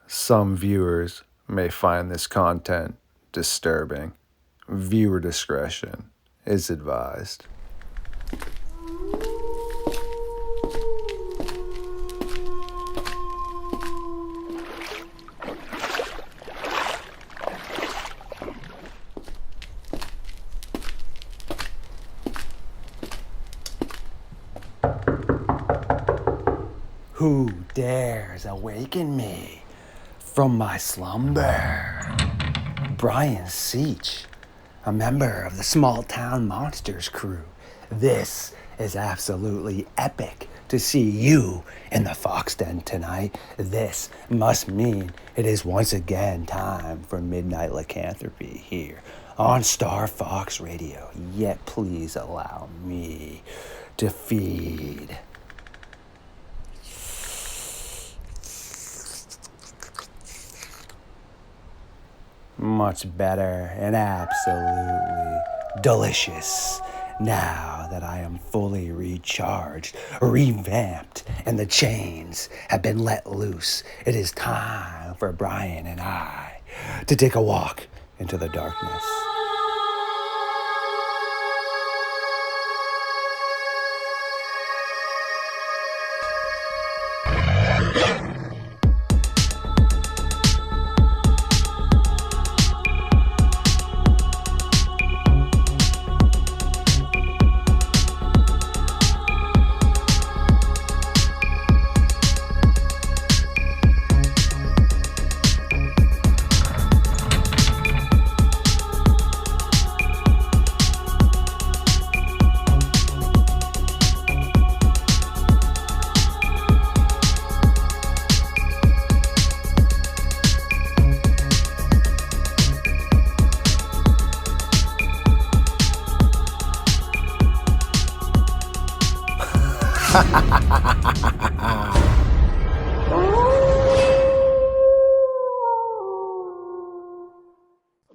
Some viewers may find this content disturbing. Viewer discretion is advised. Who dares awaken me from my slumber? Brian Seech, a member of the Small Town Monsters crew. This is absolutely epic to see you in the Fox Den tonight. This must mean it is once again time for Midnight Lycanthropy here on Star Fox Radio. Yet please allow me to feed. Much better and absolutely delicious now that I am fully recharged, revamped, and the chains have been let loose. It is time for Brian and I to take a walk into the darkness.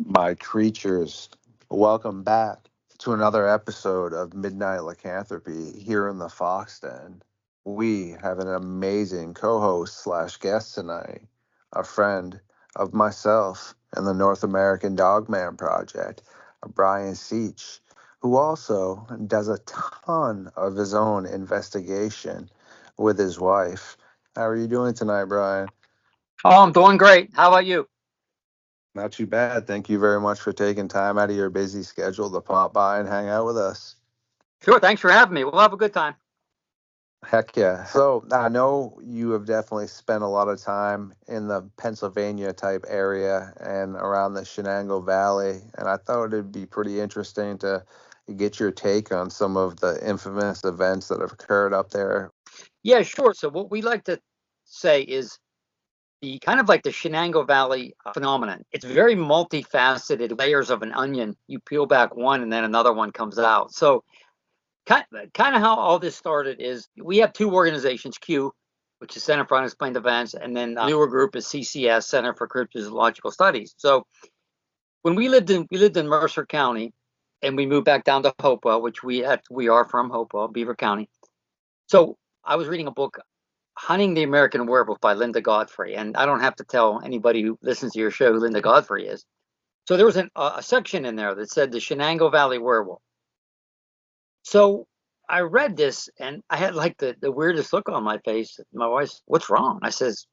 My creatures, welcome back to another episode of Midnight Lycanthropy here in the Fox Den. We have an amazing co-host slash guest tonight, a friend of myself and the North American Dogman Project, Brian Seech, who also does a ton of his own investigation with his wife. How are you doing tonight, Brian? Oh, I'm doing great. How about you? Not too bad. Thank you very much for taking time out of your busy schedule to pop by and hang out with us. Sure. Thanks for having me. We'll have a good time. Heck yeah. So I know you have definitely spent a lot of time in the Pennsylvania type area and around the Shenango Valley, and I thought it'd be pretty interesting to get your take on some of the infamous events that have occurred up there. Yeah, sure. So what we like to say is the kind of like the Shenango Valley phenomenon. It's very multifaceted, layers of an onion. You peel back one and then another one comes out. So kind of how all this started is we have two organizations, Q, which is Center for Unexplained Events, and then a newer group is CCS, Center for Cryptozoological Studies. So when we lived in Mercer County, and we moved back down to Hopewell, which we are from Hopewell, Beaver County. So I was reading a book, Hunting the American Werewolf by Linda Godfrey, and I don't have to tell anybody who listens to your show who Linda Godfrey is. So there was a section in there that said the Shenango Valley Werewolf. So I read this, and I had like the weirdest look on my face. My wife's, what's wrong? I says,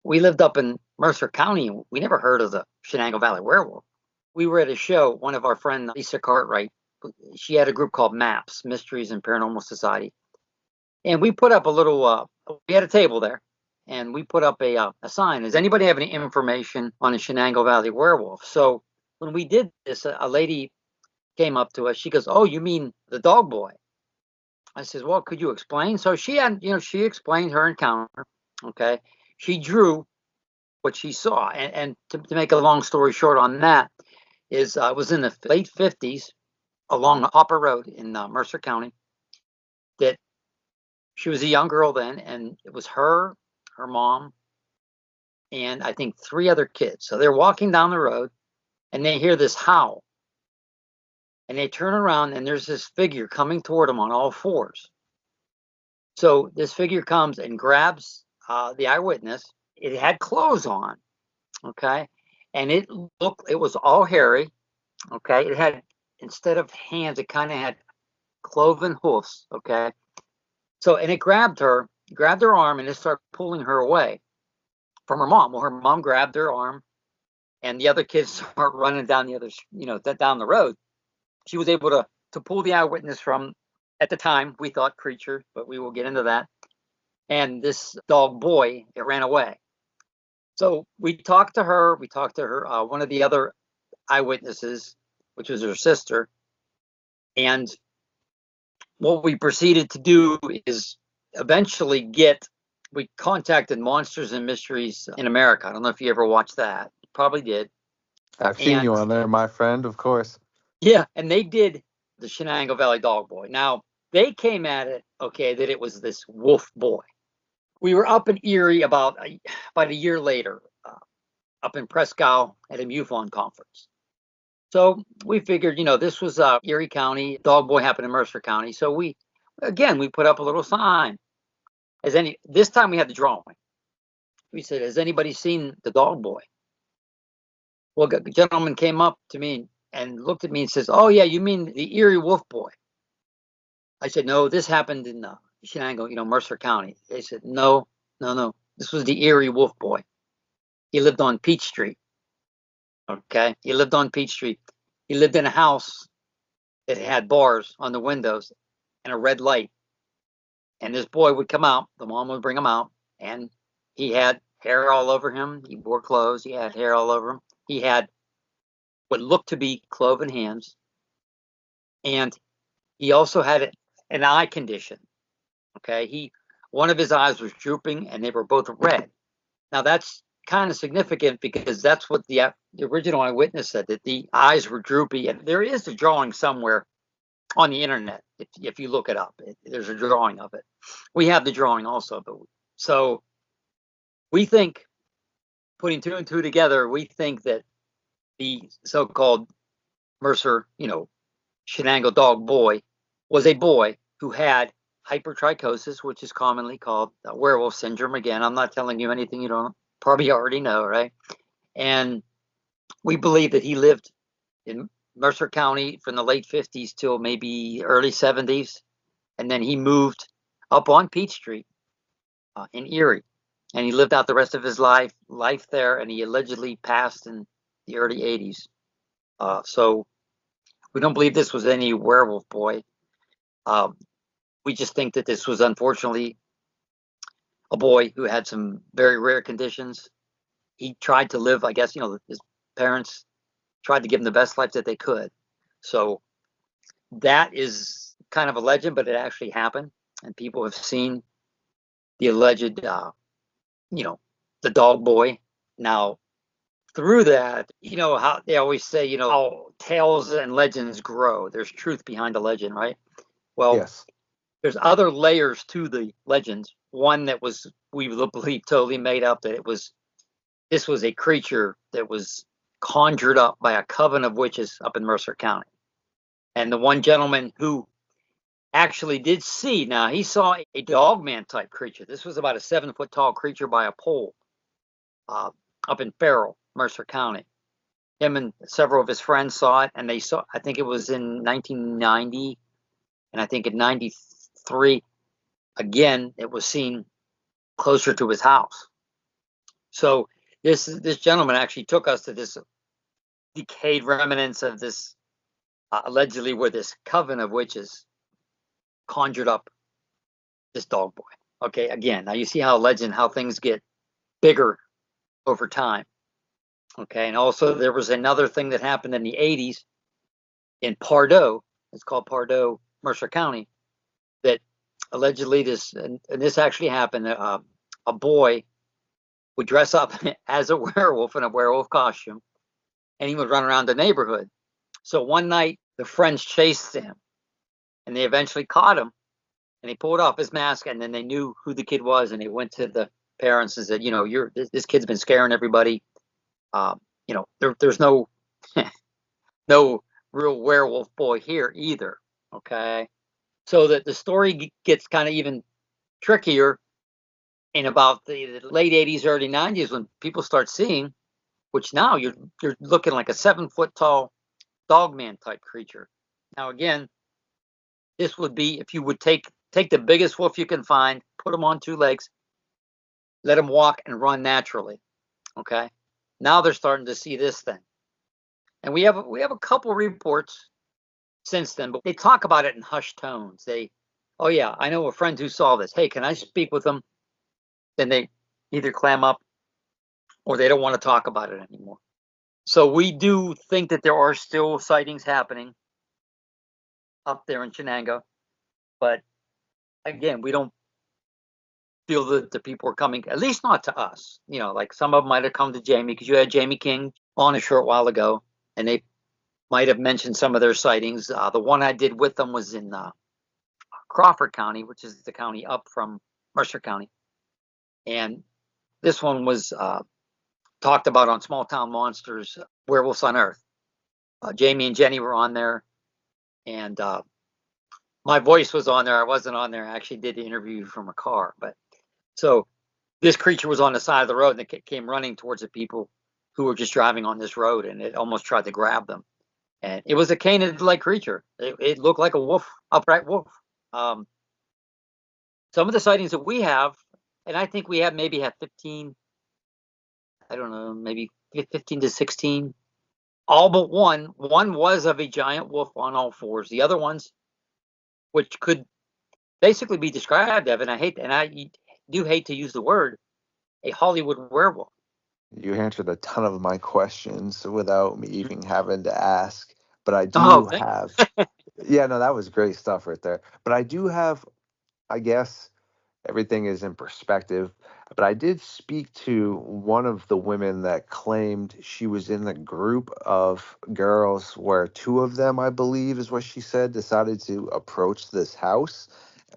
we lived up in Mercer County. We never heard of the Shenango Valley Werewolf. We were at a show. One of our friends, Lisa Cartwright, she had a group called MAPS, Mysteries in Paranormal Society. And we put up a little, we had a table there, and we put up a sign. Does anybody have any information on the Shenango Valley Werewolf? So when we did this, a lady came up to us. She goes, oh, you mean the Dogboy? I says, well, could you explain? So she had, she explained her encounter. Okay. She drew what she saw. And to make a long story short on that is it was in the late 50s along Hopper Road in Mercer County that she was a young girl then, and it was her mom, and I think three other kids. So they're walking down the road, and they hear this howl. And they turn around, and there's this figure coming toward them on all fours. So this figure comes and grabs the eyewitness It had clothes on, okay, and it was all hairy, okay. It had, instead of hands, it kind of had cloven hoofs, okay. So, and it grabbed her arm, and it started pulling her away from her mom. Well, her mom grabbed her arm, and the other kids start running down the other, down the road. She was able to pull the eyewitness from, at the time, we thought creature, but we will get into that. And this dog boy, it ran away. So we talked to her. One of the other eyewitnesses, which was her sister. And what we proceeded to do is eventually we contacted Monsters and Mysteries in America. I don't know if you ever watched that. You probably did. I've seen you on there, my friend, of course. Yeah, and they did the Shenango Valley Dog Boy. Now, they came at it, okay, that it was this wolf boy. We were up in Erie about a year later, up in Prescott at a MUFON conference. So we figured, this was Erie County. Dog Boy happened in Mercer County. So we put up a little sign. This time we had the drawing. We said, has anybody seen the Dog Boy? Well, the gentleman came up to me and looked at me and says, oh, yeah, you mean the Erie Wolf Boy? I said, no, this happened in Shenango, Mercer County. They said, no. This was the Erie Wolf Boy. He lived on Peach Street. Okay. He lived on Peach Street. He lived in a house that had bars on the windows and a red light. And this boy would come out. The mom would bring him out. And he had hair all over him. He wore clothes. He had hair all over him. He had what looked to be cloven hands. And he also had an eye condition. Okay. One of his eyes was drooping and they were both red. Now that's kind of significant because that's what the original eyewitness said, that the eyes were droopy. And there is a drawing somewhere on the internet. If you look it up, there's a drawing of it. We have the drawing also. So we think, putting two and two together, we think that the so-called Mercer, Shenango Dog Boy was a boy who had hypertrichosis, which is commonly called werewolf syndrome. Again, I'm not telling you anything you don't probably already know, right? And we believe that he lived in Mercer County from the late 50s till maybe early 70s. And then he moved up on Peach Street in Erie. And he lived out the rest of his life there. And he allegedly passed in the early 80s. So we don't believe this was any werewolf boy. We just think that this was unfortunately a boy who had some very rare conditions. He tried to live, I guess, his parents tried to give him the best life that they could. So that is kind of a legend, but it actually happened. And people have seen the alleged, the dog boy. Now, through that, how they always say, how tales and legends grow. There's truth behind a legend, right? Well, yes. There's other layers to the legends. One that was, we believe, totally made up, that this was a creature that was conjured up by a coven of witches up in Mercer County. And the one gentleman who actually did see, now he saw a Dogman type creature. This was about a 7-foot tall creature by a pole up in Farrell, Mercer County. Him and several of his friends saw it, and they saw, I think it was in 1990, and I think in 93, again, it was seen closer to his house. So this gentleman actually took us to this decayed remnants of this, allegedly where this coven of witches conjured up this dog boy. Okay, again, now you see how things get bigger over time. Okay, and also there was another thing that happened in the 80s in Pardo. It's called Pardo, Mercer County, that allegedly this actually happened. A boy would dress up as a werewolf in a werewolf costume, and he would run around the neighborhood. So one night, the friends chased him, and they eventually caught him, and they pulled off his mask, and then they knew who the kid was, and they went to the parents and said, this kid's been scaring everybody. There's no no real werewolf boy here either. Okay, so that the story gets kind of even trickier. in about the late 80s, early 90s, when people start seeing, which now you're looking like a 7-foot tall Dogman type creature. Now again, this would be if you would take the biggest wolf you can find, put him on 2 legs, let him walk and run naturally. Okay. Now they're starting to see this thing, and we have a couple reports since then, but they talk about it in hushed tones. Oh yeah, I know a friend who saw this. Hey, can I speak with them? Then they either clam up or they don't want to talk about it anymore. So we do think that there are still sightings happening up there in Shenango, but again, we don't feel that the people are coming, at least not to us. Like some of them might have come to Jamie, because you had Jamie King on a short while ago, and they might have mentioned some of their sightings. The one I did with them was in Crawford County, which is the county up from Mercer County. And this one was talked about on Small Town Monsters, Werewolves on Earth. Jamie and Jenny were on there, and my voice was on there. I wasn't on there. I actually did the interview from a car. But so this creature was on the side of the road, and it came running towards the people who were just driving on this road, and it almost tried to grab them. And it was a canid-like creature. It looked like a wolf, upright wolf. Some of the sightings that we have, and I think we have maybe 15, I don't know, maybe 15 to 16, all but one. One was of a giant wolf on all fours. The other ones, which could basically be described, Evan, I do hate to use the word, a Hollywood werewolf. You answered a ton of my questions without me even having to ask. But I Oh, do thank have, yeah, no, that was great stuff right there. But I do have, I guess, everything is in perspective. But I did speak to one of the women that claimed she was in a group of girls where 2 of them, I believe is what she said, decided to approach this house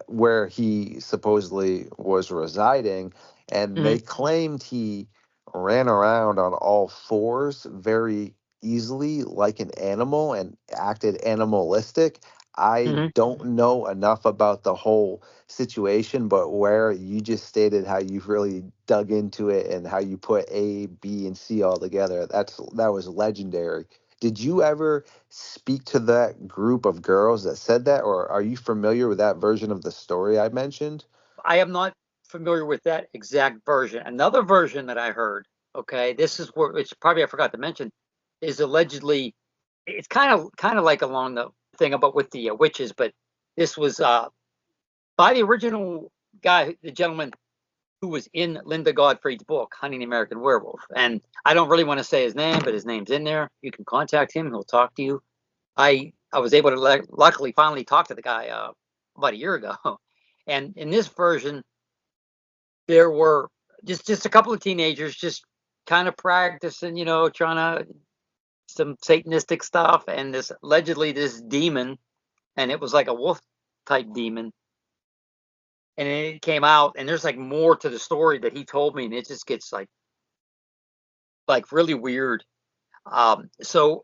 where he supposedly was residing. And Mhm. they claimed he ran around on all fours very easily like an animal and acted animalistic. I Mhm. don't know enough about the whole situation, but where you just stated how you've really dug into it and how you put A, B, and C all together, that was legendary. Did you ever speak to that group of girls that said that, or are you familiar with that version of the story I mentioned? I am not familiar with that exact version. Another version that I heard, okay, this is where it's probably I forgot to mention, is allegedly it's kind of like along the thing about with the witches, but this was by the original guy, the gentleman who was in Linda Godfrey's book, Hunting the American Werewolf. And I don't really want to say his name, but his name's in there. You can contact him. He'll talk to you. I was able to luckily finally talk to the guy about a year ago. And in this version, there were just a couple of teenagers just kind of practicing, trying to some satanistic stuff, and this allegedly this demon, and it was like a wolf type demon, and it came out, and there's like more to the story that he told me, and it just gets like really weird. So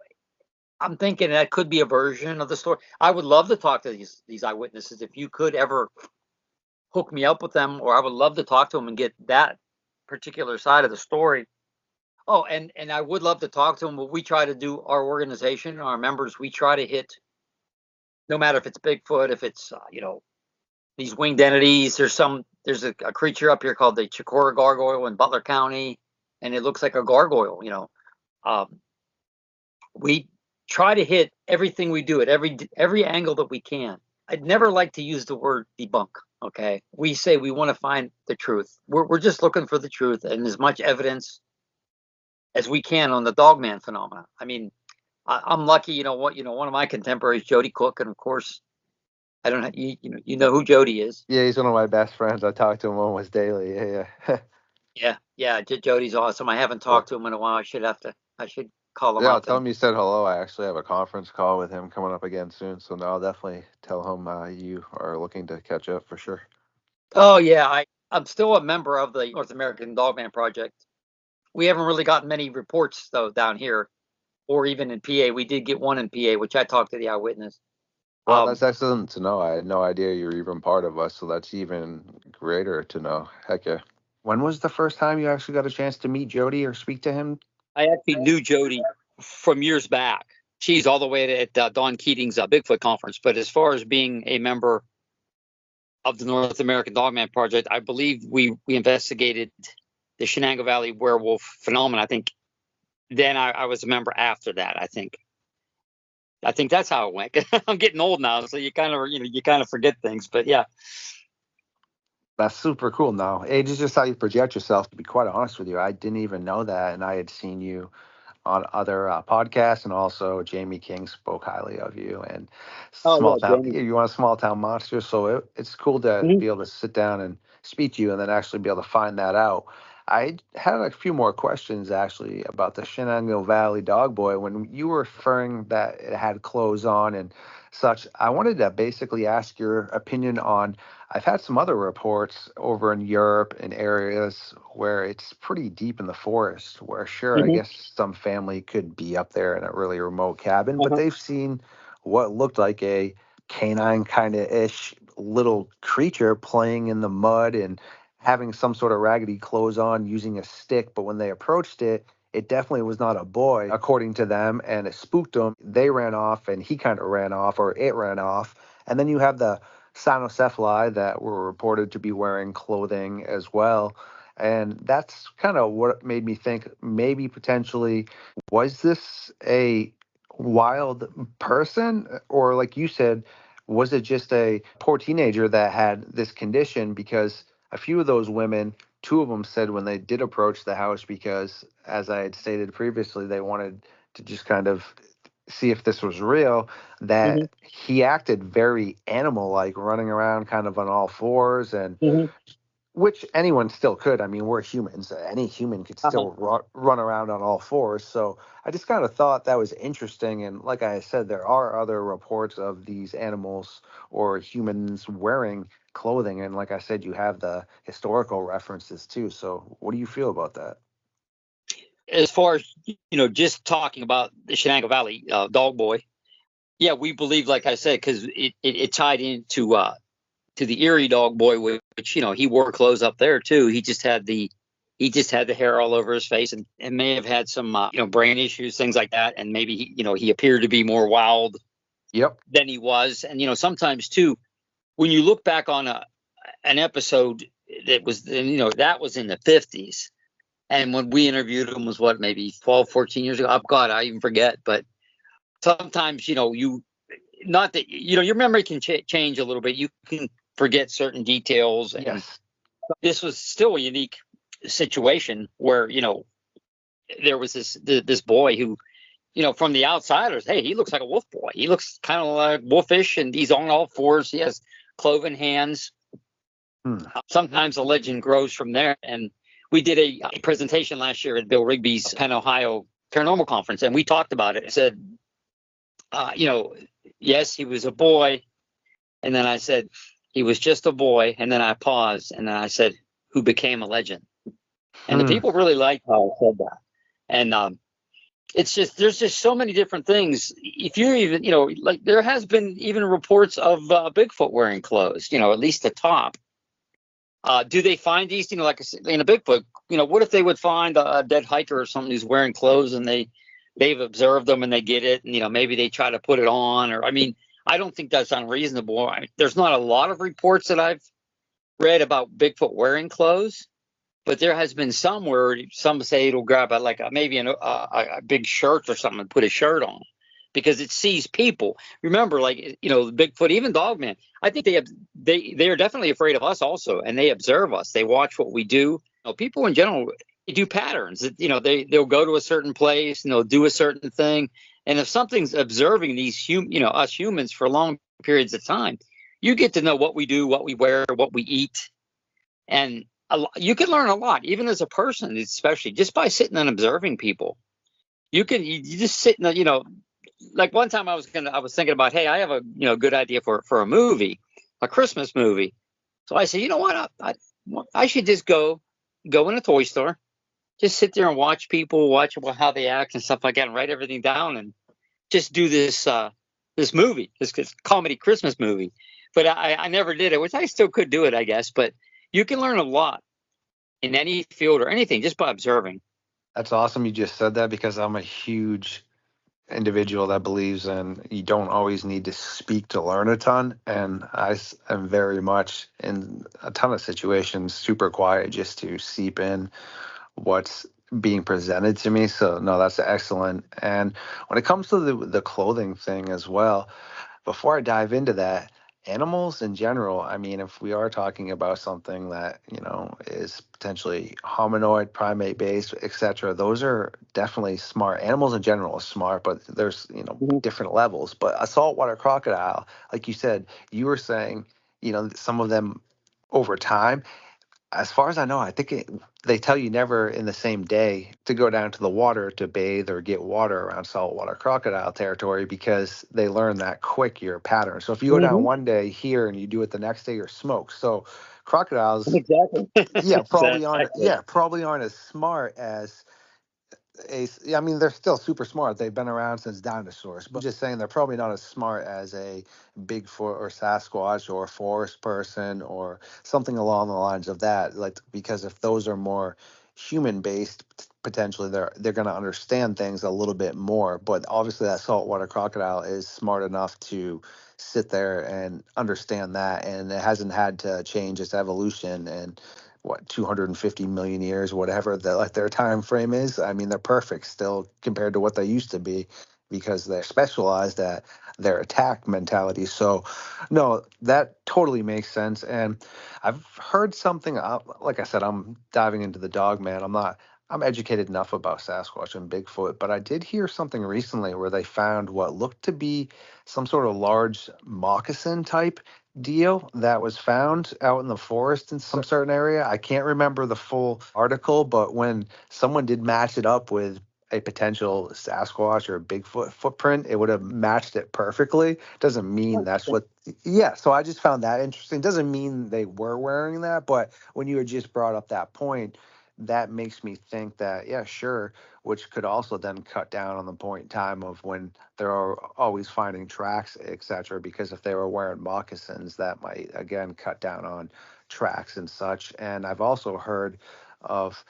I'm thinking that could be a version of the story. I would love to talk to these eyewitnesses. If you could ever hook me up with them, or I would love to talk to them and get that particular side of the story. Oh, and I would love to talk to them. But we try to do our organization, our members. We try to hit, no matter if it's Bigfoot, if it's these winged entities. There's a creature up here called the Chicora gargoyle in Butler County, and it looks like a gargoyle. Um, we try to hit everything we do at every angle that we can. I'd never like to use the word debunk. Okay, we say we want to find the truth. We're just looking for the truth and as much evidence as we can on the Dogman phenomena. I mean, I'm lucky. One of my contemporaries, Jody Cook, and of course, I don't know. You know who Jody is. Yeah, he's one of my best friends. I talk to him almost daily. Yeah, yeah. Yeah. Jody's awesome. I haven't Cool. talked to him in a while. I should call him Yeah, I'll up tell and. him you said hello. I actually have a conference call with him coming up again soon. So no, I'll definitely tell him you are looking to catch up for sure. Oh yeah, I'm still a member of the North American Dogman Project. We haven't really gotten many reports though down here, or even in PA. We did get one in PA, which I talked to the eyewitness. Well, Um, that's excellent to know. I had no idea you were even part of us, so that's even greater to know. Heck yeah. When was the first time you actually got a chance to meet Jody or speak to him? I actually knew Jody from years back. She's all the way at Don Keating's Bigfoot conference. But as far as being a member of the North American Dogman Project, I believe we investigated the Shenango Valley werewolf phenomenon. I think then I was a member after that. I think that's how it went. I'm getting old now, so you kind of forget things. But yeah. That's super cool. Now, age is just how you project yourself. To be quite honest with you, I didn't even know that, and I had seen you on other podcasts, and also Jamie King spoke highly of you. And Oh small yeah, town, Jamie. you want a small town monster, so it's cool to Mhm. be able to sit down and speak to you, and then actually be able to find that out. I had a few more questions actually about the Shenango Valley Dogboy. When you were referring that it had clothes on and such, I wanted to basically ask your opinion on. I've had some other reports over in Europe in areas where it's pretty deep in the forest, where sure, I Mhm. guess some family could be up there in a really remote cabin, but Uh-huh. they've seen what looked like a canine kind of ish little creature playing in the mud and having some sort of raggedy clothes on using a stick. But when they approached it, it definitely was not a boy, according to them, and it spooked them. They ran off, and he kind of ran off, or it ran off. And then you have the cynocephali that were reported to be wearing clothing as well. And that's kind of what made me think maybe potentially was this a wild person? Or, like you said, was it just a poor teenager that had this condition? Because a few of those women, two of them said when they did approach the house, because as I had stated previously, they wanted to just kind of see if this was real, Mhm. that he acted very animal like, running around kind of on all fours, and Mhm. which anyone still could. I mean, we're humans. Any human could Uh-huh. still run around on all fours. So I just kind of thought that was interesting. And like I said, there are other reports of these animals or humans wearing clothing. And like I said, you have the historical references too. So what do you feel about that? As far as just talking about the Shenango Valley Dogboy, yeah, we believe, like I said, because it tied into to the Erie Dogboy, which he wore clothes up there too. He just had the hair all over his face, and may have had some brain issues, things like that, and maybe he appeared to be more wild Yep. than he was. And sometimes too, when you look back on an episode that was that was in the 50s, and when we interviewed him was what, maybe 12, 14 years ago. Oh God, I even forget. But sometimes you not that your memory can change a little bit. You can forget certain details, and Yes. this was still a unique situation where there was this boy who from the outsiders, hey, he looks like a wolf boy. He looks kind of like wolfish, and he's on all fours. He has cloven hands. Hmm. Sometimes the legend grows from there. And we did a presentation last year at Bill Rigby's Penn, Ohio Paranormal Conference, and we talked about it. I said, yes, he was a boy. And then I said, he was just a boy. And then I paused, and then I said, who became a legend. And the Hmm. people really liked how I said that. And it's just, there's just so many different things. If you're even, like there has been even reports of Bigfoot wearing clothes, at least the top. Do they find these, like in a Bigfoot, what if they would find a dead hiker or something who's wearing clothes, and they've observed them and they get it, and, maybe they try to put it on, or, I mean, I don't think that's unreasonable. There's not a lot of reports that I've read about Bigfoot wearing clothes, but there has been some where some say it'll grab maybe a big shirt or something and put a shirt on because it sees people. Remember, Bigfoot, even Dogman. I think they are definitely afraid of us also, and they observe us. They watch what we do. People in general, they do patterns. They'll go to a certain place and they'll do a certain thing. And if something's observing us humans for long periods of time, you get to know what we do, what we wear, what we eat, and you can learn a lot, even as a person, especially just by sitting and observing people. You just sit in like one time I was thinking about, hey, I have a good idea for a movie, a Christmas movie. So I said, you know what, I should just go in a toy store, just sit there and watch people, watch how they act and stuff like that, and write everything down, and just do this movie, this comedy Christmas movie. But I never did it, which I still could do it, I guess. But you can learn a lot. in any field or anything, just by observing. That's awesome you just said that, because I'm a huge individual that believes in you don't always need to speak to learn a ton. And am very much in a ton of situations super quiet just to seep in what's being presented to me. So no, that's excellent. And when it comes to the clothing thing as well, before I dive into that, animals in general, I mean, if we are talking about something that, is potentially hominoid, primate based, etc., those are definitely smart. Animals in general are smart, but there's, different levels. But a saltwater crocodile, like you said, you were saying, some of them over time, as far as I know, I think they tell you never in the same day to go down to the water to bathe or get water around saltwater crocodile territory, because they learn that quick your pattern. So if you go down one day here and you do it the next day, you're smoked. So crocodiles, Exactly. probably aren't as smart as I mean, they're still super smart. They've been around since dinosaurs. But I'm just saying they're probably not as smart as a Bigfoot or Sasquatch or a forest person or something along the lines of that. Like, because if those are more human based, potentially they're going to understand things a little bit more. But obviously, that saltwater crocodile is smart enough to sit there and understand that, and it hasn't had to change its evolution and 250 million years, whatever their time frame is. I mean, they're perfect still compared to what they used to be, because they're specialized at their attack mentality. So no, that totally makes sense. And I've heard something, like I said, I'm diving into the Dogman. I'm educated enough about Sasquatch and Bigfoot, but I did hear something recently where they found what looked to be some sort of large moccasin type deal that was found out in the forest in some certain area. I can't remember the full article, but when someone did match it up with a potential Sasquatch or Bigfoot footprint, it would have matched it perfectly. Doesn't mean that's what, yeah. So I just found that interesting. Doesn't mean they were wearing that, but when you had just brought up that point, that makes me think that, yeah, sure, which could also then cut down on the point in time of when they're always finding tracks, etc. Because if they were wearing moccasins, that might again cut down on tracks and such. And I've also heard of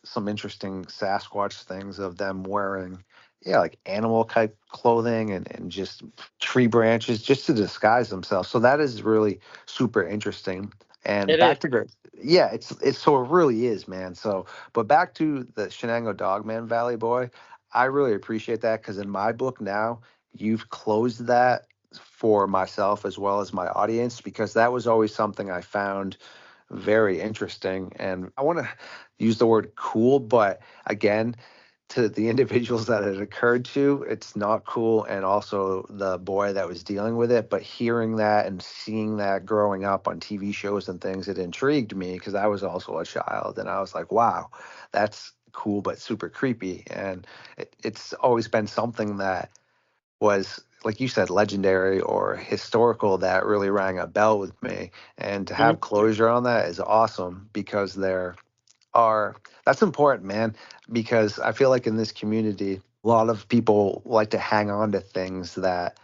some interesting Sasquatch things of them wearing, yeah, like animal type clothing and just tree branches just to disguise themselves. So that is really super interesting. And It is. back to the, yeah, it's so it really is, man. So, but back to the Shenango Dogman Valley Boy, I really appreciate that, because in my book now, you've closed that for myself as well as my audience, because that was always something I found very interesting. And I want to use the word cool, but again, to the individuals that it occurred to, it's not cool. And also the boy that was dealing with it. But hearing that and seeing that growing up on TV shows and things, it intrigued me, because I was also a child. And I was like, wow, that's cool, but super creepy. And it's always been something that was, like you said, legendary or historical, that really rang a bell with me. And to have closure on that is awesome, because there are, that's important, man, because I feel like in this community, a lot of people like to hang on to things that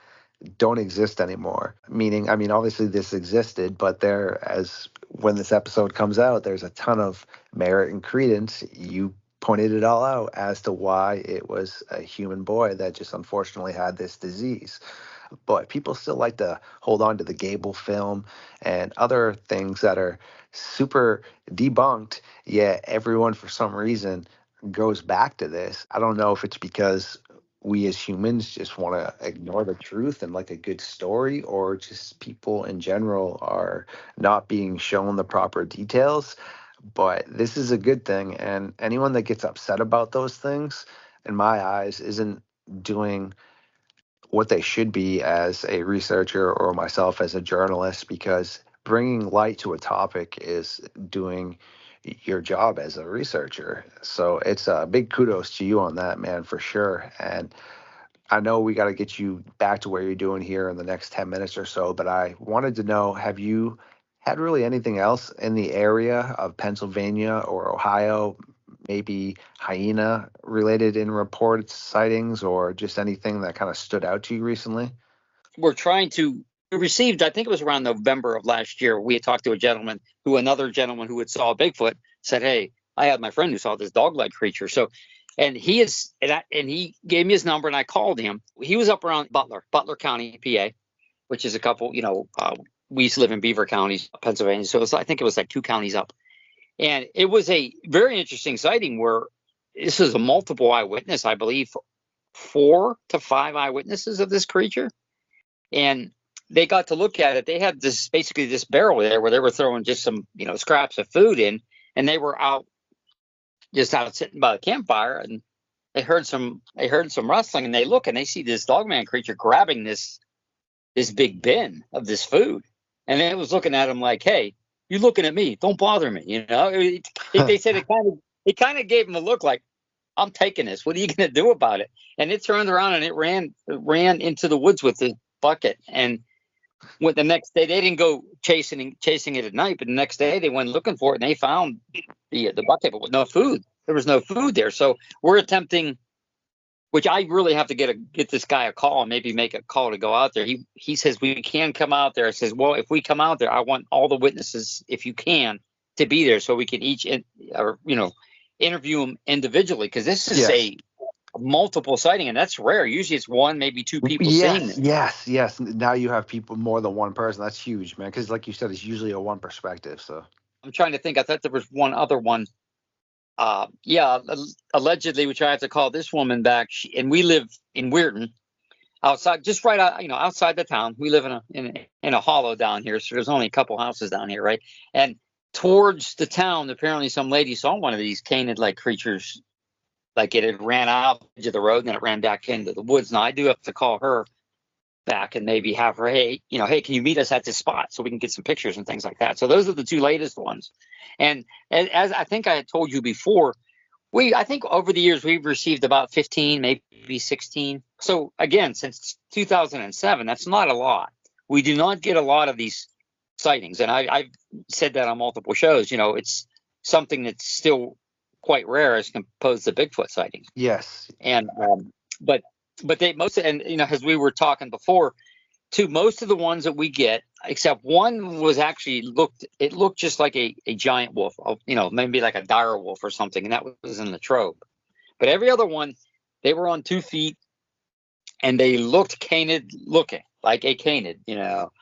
don't exist anymore. Meaning, I mean, obviously this existed, but there, as when this episode comes out, there's a ton of merit and credence. You pointed it all out as to why it was a human boy that just unfortunately had this disease. But people still like to hold on to the Gable film and other things that are super debunked, yet everyone for some reason goes back to this. I don't know if it's because we as humans just want to ignore the truth and like a good story, or just people in general are not being shown the proper details. But this is a good thing, and anyone that gets upset about those things, in my eyes, isn't doing what they should be as a researcher or myself as a journalist, because bringing light to a topic is doing your job as a researcher. So it's a big kudos to you on that, man, for sure. And I know we got to get you back to where you're doing here in the next 10 minutes or so, but I wanted to know, have you had really anything else in the area of Pennsylvania or Ohio, maybe hyena related in reported sightings, or just anything that kind of stood out to you recently? We're trying to we received, I think it was around November of last year, we had talked to another gentleman who had saw Bigfoot, said, hey, I had my friend who saw this dog-like creature. So, and he gave me his number, and I called him. He was up around Butler County, PA, which is a couple, we used to live in Beaver County, Pennsylvania. So I think it was like 2 counties up. And it was a very interesting sighting where this was a multiple eyewitness, I believe, 4 to 5 eyewitnesses of this creature. And they got to look at it. They had basically this barrel there where they were throwing just some, scraps of food in, and they were out sitting by the campfire, and they heard some rustling, and they look and they see this Dogman creature grabbing this big bin of this food. And it was looking at him like, hey, you looking at me, don't bother me. They said it kind of gave him a look like, I'm taking this. What are you going to do about it? And it turned around and it ran into the woods with the bucket. And the next day, they didn't go chasing it at night, but the next day they went looking for it, and they found the bucket, but with no food. There was no food there. So we're attempting, which I really have to get this guy a call and maybe make a call to go out there. He says we can come out there. I says, well, if we come out there, I want all the witnesses, if you can, to be there so we can each interview them individually, because this is a multiple sighting, and that's rare. Usually it's 1, maybe 2 people seeing it. Yes. Now you have people, more than one person. That's huge, man, because like you said, it's usually a one perspective. So I'm trying to think. I thought there was one other one. Allegedly, which I have to call this woman back. And we live in Weirton, outside, just right out, outside the town. We live in a hollow down here, so there's only a couple houses down here, right? And towards the town, apparently some lady saw one of these canid-like creatures, like it had ran out to the road and then it ran back into the woods. Now I do have to call her back and maybe have her, hey, can you meet us at this spot so we can get some pictures and things like that. So those are the 2 latest ones. And as I think I had told you before, I think over the years we've received about 15, maybe 16. So again, since 2007, that's not a lot. We do not get a lot of these sightings, and I've said that on multiple shows. It's something that's still quite rare as opposed to Bigfoot sightings. yes, And but they as we were talking before, too, most of the ones that we get, except one was actually looked just like a giant wolf, maybe like a dire wolf or something, and that was in the Trobe. But every other one, they were on 2 feet, and they looked canid looking, like a canid. Now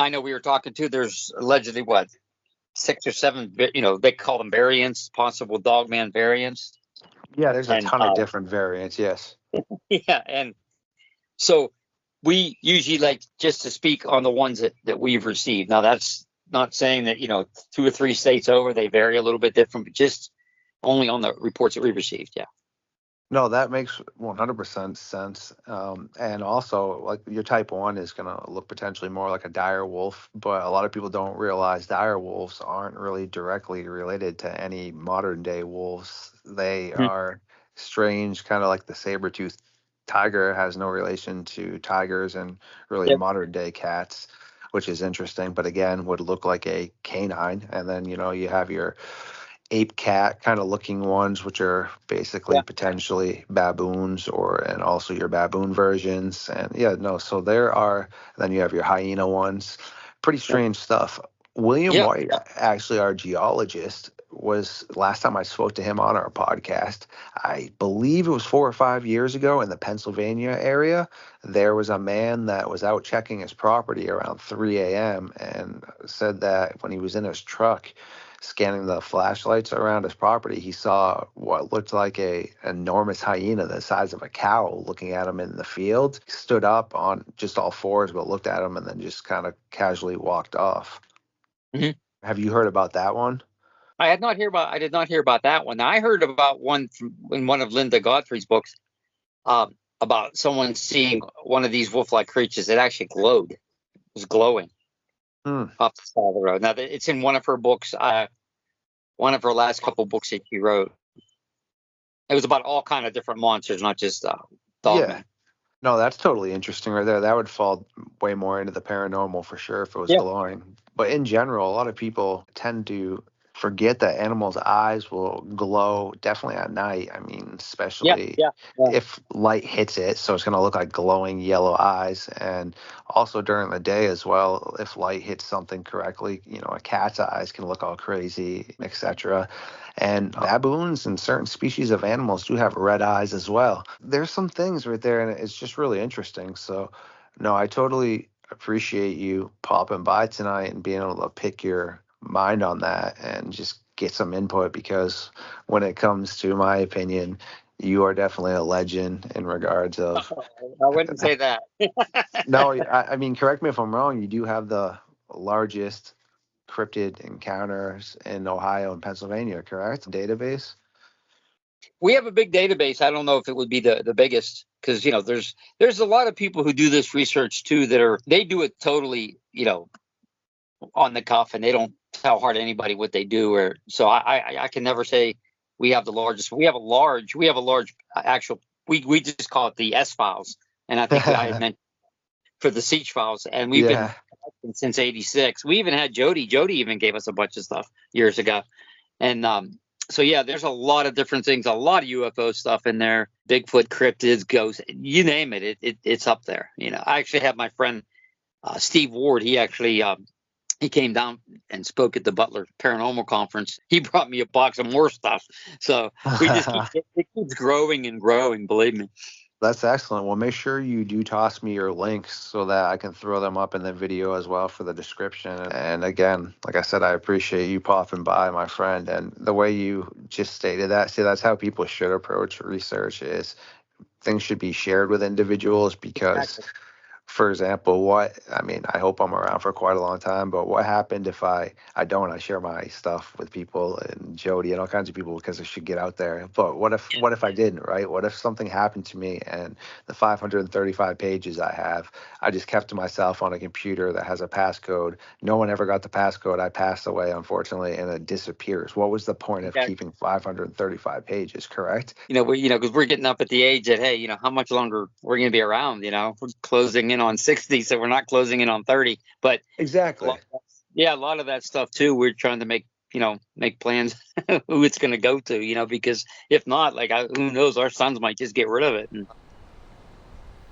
I know we were talking too. There's allegedly 6 or 7, they call them variants, possible Dogman variants. Yeah, there's a ton of different variants. Yes. Yeah, and so we usually like just to speak on the ones that we've received. Now that's not saying that 2 or 3 states over they vary a little bit different, but just only on the reports that we received. Yeah. No, that makes 100% sense. And also, like, your type 1 is going to look potentially more like a dire wolf, but a lot of people don't realize dire wolves aren't really directly related to any modern day wolves. They are strange, kind of like the saber-toothed tiger has no relation to tigers and really modern day cats, which is interesting, but again, would look like a canine. And then, you have your ape cat kind of looking ones, which are basically potentially baboons, and also your baboon versions. And so there are, then you have your hyena ones, pretty strange stuff. William White, actually our geologist, was, last time I spoke to him on our podcast, I believe it was 4 or 5 years ago in the Pennsylvania area. There was a man that was out checking his property around 3 a.m. and said that when he was in his truck scanning the flashlights around his property, he saw what looked like a enormous hyena the size of a cow looking at him in the field. He stood up on just all 4s, but looked at him and then just kind of casually walked off. Mm-hmm. Have you heard about that one? I did not hear about that one. I heard about one in one of Linda Godfrey's books, about someone seeing one of these wolf-like creatures that actually glowed. It was glowing off the side of the road. Now, it's in one of her books, one of her last couple books that she wrote. It was about all kind of different monsters, not just Dogman. Yeah. No, that's totally interesting right there. That would fall way more into the paranormal for sure if it was glowing. But in general, a lot of people tend to forget that animals' eyes will glow definitely at night. I mean, Yeah, especially yeah, yeah. if light hits it, so it's going to look like glowing yellow eyes. And also during the day as well, if light hits something correctly, a cat's eyes can look all crazy, etc. And baboons and certain species of animals do have red eyes as well. There's some things right there, and it's just really interesting. So, no, I totally appreciate you popping by tonight and being able to pick your mind on that and just get some input, because when it comes to my opinion, you are definitely a legend in regards of. I wouldn't say that. No, I mean, correct me if I'm wrong, you do have the largest cryptid encounters in Ohio and Pennsylvania, correct? Database. We have a big database. I don't know if it would be the biggest, because there's a lot of people who do this research too they do it totally on the cuff, and they don't tell hard anybody what they do. Or so I can never say we have the largest. We have a large actual. We just call it the S files, and I think I had mentioned for the Seech files, and we've been Yeah. since '86. We even had Jody. Jody even gave us a bunch of stuff years ago, and so yeah, there's a lot of different things, a lot of UFO stuff in there. Bigfoot, cryptids, ghosts, you name it, it's up there. I actually have my friend Steve Ward. He actually he came down and spoke at the Butler Paranormal Conference. He brought me a box of more stuff. So we just it keeps growing and growing. Believe me. That's excellent. Well, make sure you do toss me your links so that I can throw them up in the video as well for the description. And again, like I said, I appreciate you popping by, my friend. And the way you just stated that, see, that's how people should approach research, is things should be shared with individuals, because Exactly. for example, I hope I'm around for quite a long time, but what happened if I don't? I share my stuff with people and Jody and all kinds of people because it should get out there. But what if I didn't, right? What if something happened to me and the 535 pages I have, I just kept to myself on a computer that has a passcode. No one ever got the passcode. I passed away, unfortunately, and it disappears. What was the point of keeping 535 pages, correct? Because we're getting up at the age that, hey, how much longer we're going to be around. We're closing in on 60, so we're not closing in on 30. But Exactly. a lot of that stuff too, we're trying to make plans who it's going to go to. Because if not, who knows, our sons might just get rid of it.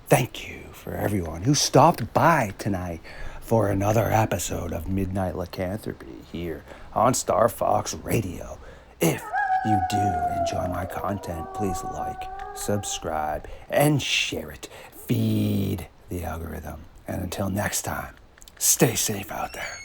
Thank you for everyone who stopped by tonight for another episode of Midnight Lycanthropy here on Star Fox Radio. If you do enjoy my content, please like, subscribe, and share it. Feed the algorithm. And until next time, stay safe out there.